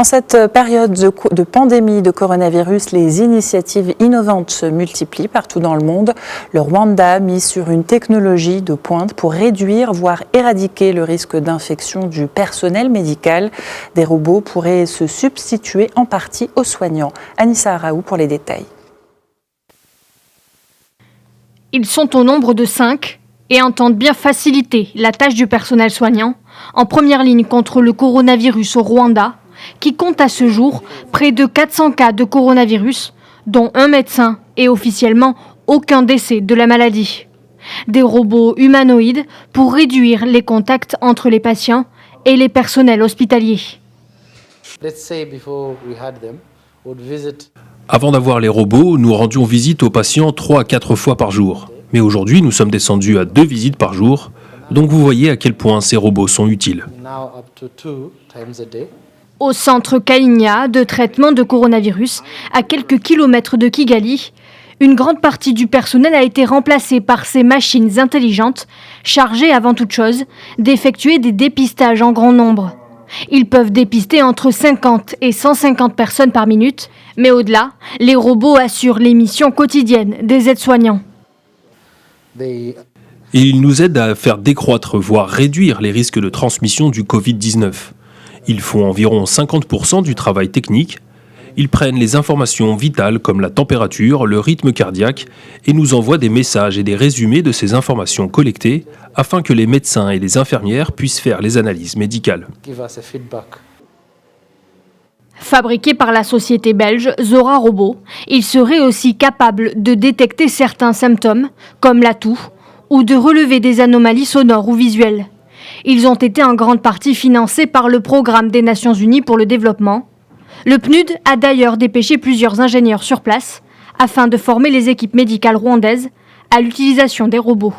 cette période de pandémie de coronavirus, les initiatives innovantes se multiplient partout dans le monde. Le Rwanda mise sur une technologie de pointe pour réduire, voire éradiquer le risque d'infection du personnel médical. Des robots pourraient se substituer en partie aux soignants. Anissa Araou pour les détails. Ils sont au nombre de 5 et entendent bien faciliter la tâche du personnel soignant en première ligne contre le coronavirus au Rwanda, qui compte à ce jour près de 400 cas de coronavirus, dont un médecin et officiellement aucun décès de la maladie. Des robots humanoïdes pour réduire les contacts entre les patients et les personnels hospitaliers. Avant d'avoir les robots, nous rendions visite aux patients 3 à 4 fois par jour. Mais aujourd'hui, nous sommes descendus à 2 visites par jour. Donc vous voyez à quel point ces robots sont utiles. Au centre Kainya de traitement de coronavirus, à quelques kilomètres de Kigali, une grande partie du personnel a été remplacée par ces machines intelligentes, chargées avant toute chose d'effectuer des dépistages en grand nombre. Ils peuvent dépister entre 50 et 150 personnes par minute, mais au-delà, les robots assurent les missions quotidiennes des aides-soignants. Et ils nous aident à faire décroître, voire réduire les risques de transmission du Covid-19. Ils font environ 50% du travail technique. Ils prennent les informations vitales comme la température, le rythme cardiaque et nous envoient des messages et des résumés de ces informations collectées afin que les médecins et les infirmières puissent faire les analyses médicales. Fabriqué par la société belge Zora Robot, il serait aussi capable de détecter certains symptômes, comme la toux, ou de relever des anomalies sonores ou visuelles. Ils ont été en grande partie financés par le Programme des Nations Unies pour le développement. Le PNUD a d'ailleurs dépêché plusieurs ingénieurs sur place afin de former les équipes médicales rwandaises à l'utilisation des robots.